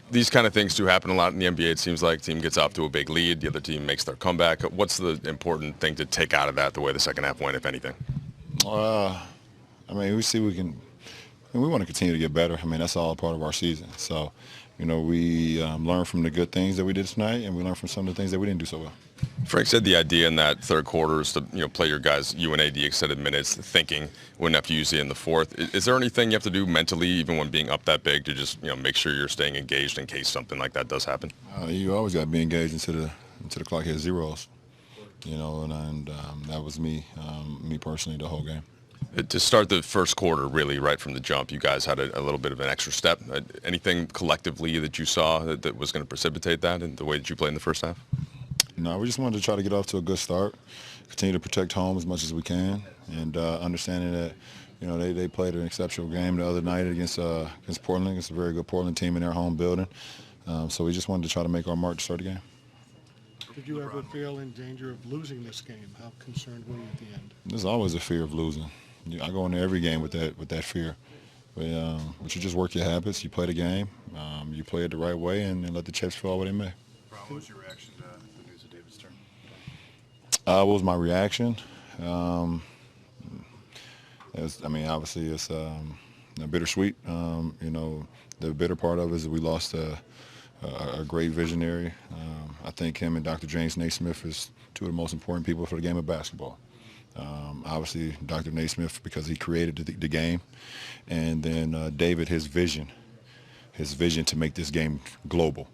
These kind of things do happen a lot in the NBA. It seems like team gets off to a big lead, the other team makes their comeback. What's the important thing to take out of that, the way the second half went, if anything? Uh, I mean, we see we can. And we want to continue to get better. I mean, that's all part of our season. So, we learn from the good things that we did tonight, and we learn from some of the things that we didn't do so well. Frank said the idea in that third quarter is to play your guys UNAD extended minutes, thinking wouldn't have to use it in the fourth. Is there anything you have to do mentally, even when being up that big, to just make sure you're staying engaged in case something like that does happen? You always got to be engaged until the clock hits zeros. And that was me personally the whole game. To start the first quarter, really, right from the jump, you guys had a little bit of an extra step. Anything collectively that you saw that was going to precipitate that in the way that you played in the first half? No, we just wanted to try to get off to a good start, continue to protect home as much as we can, and understanding that they played an exceptional game the other night against Portland, against a very good Portland team in their home building. So we just wanted to try to make our mark to start the game. Did you ever feel in danger of losing this game? How concerned were you at the end? There's always a fear of losing. I go into every game with that fear. But you just work your habits. You play the game. You play it the right way, and let the chips fall where they may. What was your reaction to the news of David's turn? What was my reaction? Obviously it's bittersweet. The bitter part of it is we lost a great visionary. I think him and Dr. James Naismith is two of the most important people for the game of basketball. Obviously, Dr. Naismith, because he created the game, and then David, his vision to make this game global.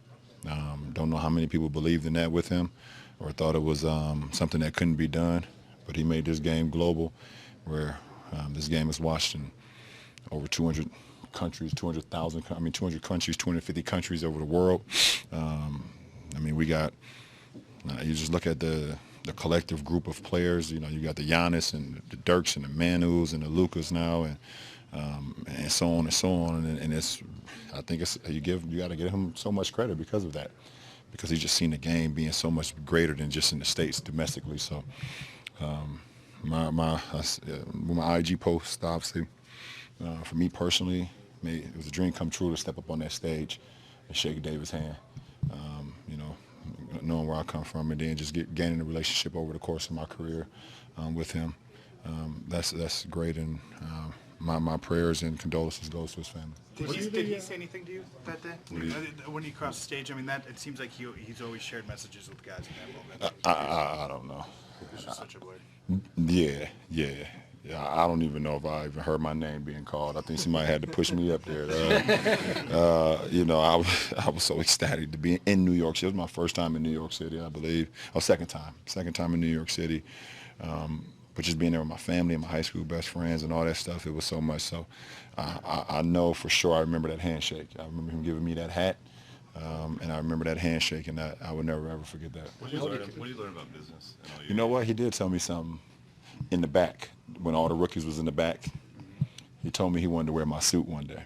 Don't know how many people believed in that with him or thought it was something that couldn't be done, but he made this game global, where this game is watched in over 200 countries, 200 countries, 250 countries over the world. We got, you just look at the collective group of players. You got the Giannis and the Dirks and the Manus and the Lukas now, and so on and so on. And I think you got to give him so much credit because of that, because he's just seen the game being so much greater than just in the States domestically. So my IG post, obviously, for me personally, it was a dream come true to step up on that stage and shake David's hand. Knowing where I come from, and then just gaining a relationship over the course of my career with him. That's great, and my prayers and condolences goes to his family. Did he say anything to you that day? When he crossed the stage, it seems like he's always shared messages with guys in that moment. I don't know. It was such a blur. Yeah. I don't even know if I even heard my name being called. I think somebody had to push me up there. I was so ecstatic to be in New York City. It was my first time in New York City, I believe. Second time in New York City. But just being there with my family and my high school best friends and all that stuff, it was so much. So I know for sure I remember that handshake. I remember him giving me that hat. And I remember that handshake, and I would never, ever forget that. What do you learn about business? You know what? He did tell me something in the back when all the rookies was in the back. He told me he wanted to wear my suit one day.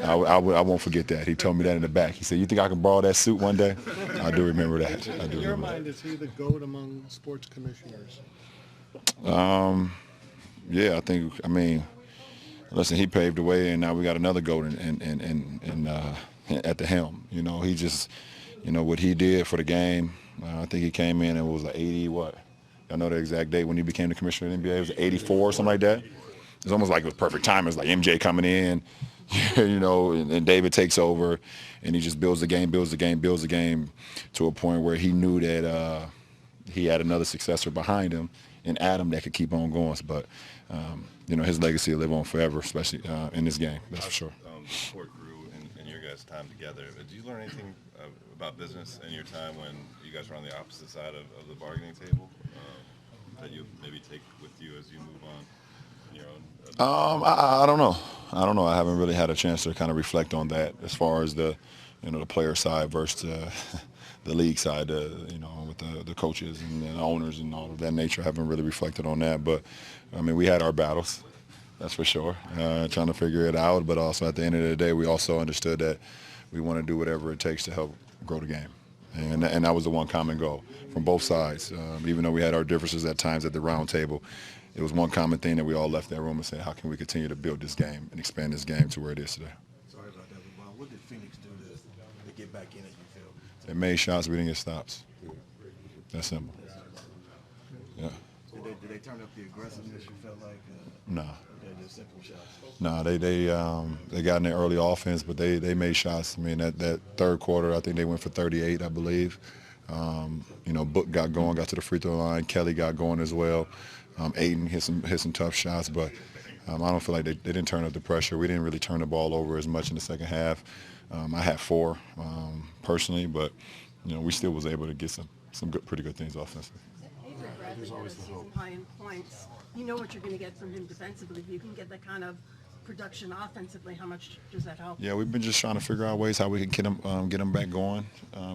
I won't forget that. He told me that in the back. He said, "You think I can borrow that suit one day?" I do remember that. In your mind, is he the GOAT among sports commissioners? Yeah, listen, he paved the way, and now we got another GOAT at the helm. He just, what he did for the game. I think he came in and it was like 80 what? I know the exact date when he became the commissioner of the NBA. It was 84 or something like that. It's almost like it was perfect time. It was like MJ coming in, and David takes over, and he just builds the game to a point where he knew that he had another successor behind him in Adam that could keep on going. But, his legacy will live on forever, especially in this game, that's for sure. Sport grew in your guys' time together. Did you learn anything about business in your time when you guys were on the opposite side of the bargaining table that you maybe take with you as you move on in your own? I don't know. I haven't really had a chance to kind of reflect on that as far as the player side versus the league side, with the coaches and the owners and all of that nature. I haven't really reflected on that, but we had our battles, that's for sure, trying to figure it out. But also at the end of the day, we also understood that we want to do whatever it takes to help grow the game. And that was the one common goal from both sides. Even though we had our differences at times at the round table, it was one common thing that we all left that room and said, how can we continue to build this game and expand this game to where it is today? Sorry about that. What did Phoenix do to get back in it, you feel? They made shots, we didn't get stops. That's simple. Yeah. Did they turn up the aggressiveness you felt like? No. They're just simple shots. No, they got in their early offense, but they made shots. I mean, that third quarter, I think they went for 38, I believe. You know, Book got going, got to the free throw line. Kelly got going as well. Aiden hit some tough shots, but I don't feel like they didn't turn up the pressure. We didn't really turn the ball over as much in the second half. I had 4 personally, but you know, we still was able to get some pretty good things offensively. Avery Bradley had a season high in points. You know what you're going to get from him defensively. If you can get that kind of production offensively, how much does that help? Yeah, we've been just trying to figure out ways how we can get him back going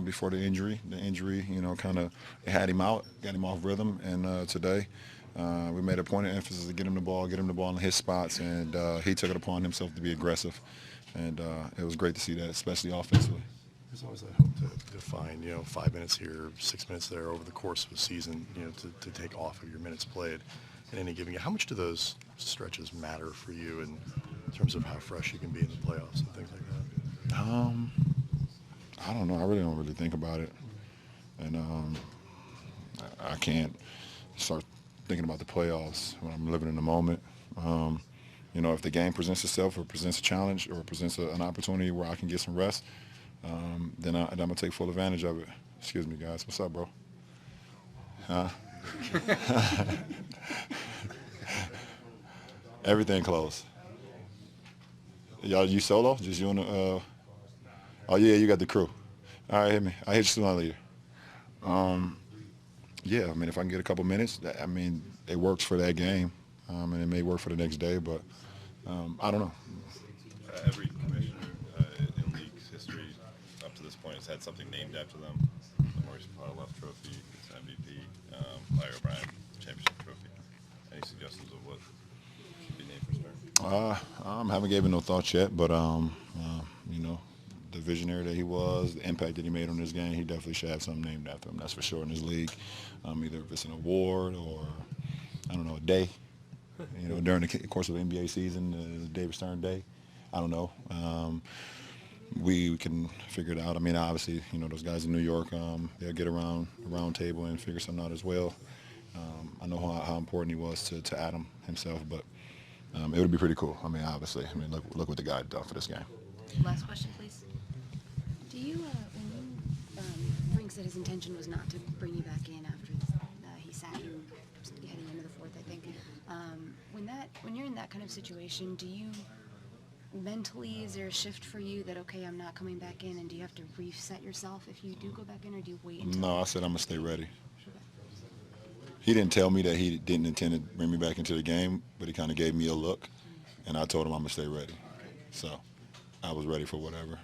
before the injury. The injury, you know, kind of had him out, got him off rhythm, and today we made a point of emphasis to get him the ball in his spots, and he took it upon himself to be aggressive, and it was great to see that, especially offensively. There's always that hope to find, you know, 5 minutes here, 6 minutes there over the course of a season, you know, to take off of your minutes played in any given game. How much do those stretches matter for you in terms of how fresh you can be in the playoffs and things like that? I don't know. I really don't think about it, and I can't start thinking about the playoffs when I'm living in the moment. You know, if the game presents itself or presents a challenge or presents an opportunity where I can get some rest, then I'm going to take full advantage of it. Excuse me, guys. What's up, bro? Huh? Everything closed. Y'all, you solo? Just you and the, oh, yeah, you got the crew. All right, hit me. I hit you sooner or later. Yeah, I mean, if I can get a couple minutes, I mean, it works for that game, and it may work for the next day, but I don't know. Every commissioner in league's history up to this point has had something named after them. The Maurice Left Trophy, it's MVP, Larry O'Brien Championship Trophy. Any suggestions of what should be named for Stern? I haven't given no thoughts yet, but you know, the visionary that he was, the impact that he made on this game, he definitely should have something named after him. That's for sure in his league. Either if it's an award or I don't know, a day. You know, during the course of the NBA season, the David Stern Day. I don't know. We can figure it out. I mean, obviously, you know, those guys in New York, they'll get around the round table and figure something out as well. I know how important he was to Adam himself, but it would be pretty cool. I mean, obviously. I mean, look what the guy done for this game. Last question, please. Do you, when Frank said his intention was not to bring you back in after he sat you heading into the fourth, I think, when you're in that kind of situation, do you mentally, is there a shift for you that, okay, I'm not coming back in, and do you have to reset yourself if you do go back in, or do you wait until? No, I said I'm going to stay ready. He didn't tell me that he didn't intend to bring me back into the game, but he kind of gave me a look, and I told him I'm going to stay ready. So I was ready for whatever.